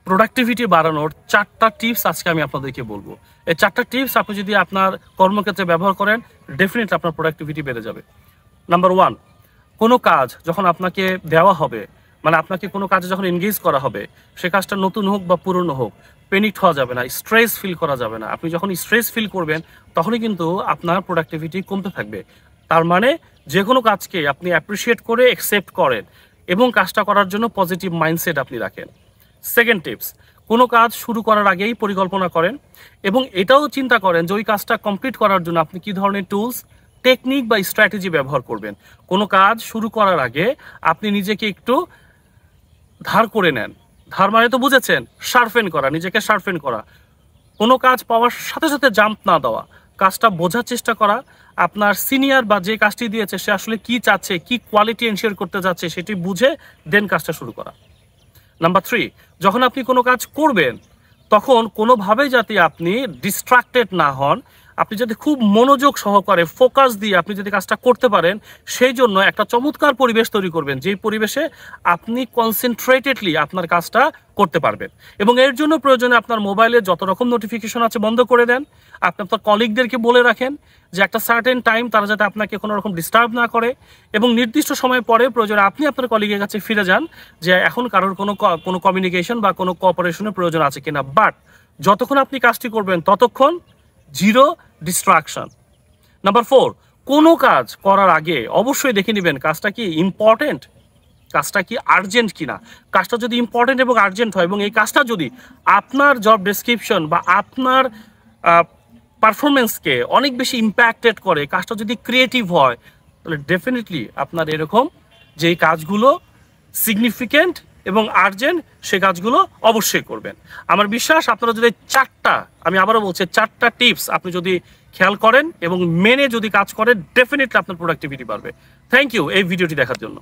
Productivity বাড়ানোর 4টা tips আজকে আমি আপনাদেরকে বলবো। এই 4টা টিপস আপনি যদি আপনার কর্মক্ষেত্রে ব্যবহার করেন, ডেফিনেটলি আপনার প্রোডাক্টিভিটি বেড়ে যাবে। নাম্বার 1, কোনো কাজ যখন আপনাকে দেওয়া হবে, মানে আপনাকে কোনো কাজে যখন এনগেজ করা হবে, সে কাজটা নতুন হোক বা পুরনো হোক, প্যানিকড হওয়া যাবে না, স্ট্রেস ফিল করা যাবে না। আপনি যখন স্ট্রেস ফিল করবেন তখনই কিন্তু আপনার প্রোডাক্টিভিটি কমতে থাকবে। তার মানে যে কোনো কাজকে আপনি অ্যাপ্রিসিয়েট করে অ্যাকসেপ্ট করেন এবং কাজটা করার জন্য পজিটিভ মাইন্ডসেট আপনি রাখেন। সেকেন্ড টিপস, কোনো কাজ শুরু করার আগেই পরিকল্পনা করেন এবং এটাও চিন্তা করেন যে ওই কাজটা কমপ্লিট করার জন্য আপনি কী ধরনের টুলস, টেকনিক বা স্ট্র্যাটেজি ব্যবহার করবেন। কোনো কাজ শুরু করার আগে আপনি নিজেকে একটু ধার করে নেন। ধার মানে তো বুঝেছেন, শার্পেন করা, নিজেকে শার্পেন করা। কোনো কাজ পাওয়ার সাথে সাথে জাম্প না দেওয়া, কাজটা বোঝার চেষ্টা করা, আপনার সিনিয়র বা যে কাজটি দিয়েছে সে আসলে কি চাচ্ছে, কি কোয়ালিটি এনশিওর করতে যাচ্ছে সেটি বুঝে দেন কাজটা শুরু করা। নাম্বার 3, যখন আপনি কোনো কাজ করবেন তখন কোনোভাবেই যাতে আপনি ডিস্ট্রাক্টেড না হন, আপনি যদি খুব মনোযোগ সহকারে ফোকাস দিয়ে আপনি যদি কাজটা করতে পারেন, সেই জন্য একটা চমৎকার পরিবেশ তৈরি করবেন, যেই পরিবেশে আপনি কনসেন্ট্রেটেডলি আপনার কাজটা করতে পারবেন। এবং এর জন্য প্রয়োজনে আপনার মোবাইলে যত রকম নোটিফিকেশন আছে বন্ধ করে দেন। আপনি আপনার কলিগদেরকে বলে রাখেন যে একটা সার্টেন টাইম তারা যাতে আপনাকে কোনো রকম ডিস্টার্ব না করে, এবং নির্দিষ্ট সময় পরে প্রয়োজনে আপনি আপনার কলিগের কাছে ফিরে যান যে এখন কারোর কোনো কমিউনিকেশন বা কোনো কোঅপারেশনের প্রয়োজন আছে কিনা। বাট যতক্ষণ আপনি কাজটি করবেন ততক্ষণ জিরো ডিস্ট্রাকশন। নাম্বার 4, কোনো কাজ করার আগে অবশ্যই দেখে নেবেন কাজটা কি ইম্পর্টেন্ট, কাজটা কি আর্জেন্ট কিনা। কাজটা যদি ইম্পর্টেন্ট এবং আর্জেন্ট হয় এবং এই কাজটা যদি আপনার জব ডেসক্রিপশন বা আপনার পারফরমেন্সকে অনেক বেশি ইম্প্যাক্টেড করে, কাজটা যদি ক্রিয়েটিভ হয়, তাহলে ডেফিনেটলি আপনার এরকম যেই কাজগুলো সিগনিফিকেন্ট এবং আর্জেন্ট সে কাজগুলো অবশ্যই করবেন। আমার বিশ্বাস আপনারা যদি আমি আবারও বলছি 4টা টিপস আপনি যদি খেয়াল করেন এবং মেনে যদি কাজ করেন, ডেফিনেটলি আপনার প্রোডাক্টিভিটি বাড়বে। থ্যাংক ইউ এই ভিডিওটি দেখার জন্য।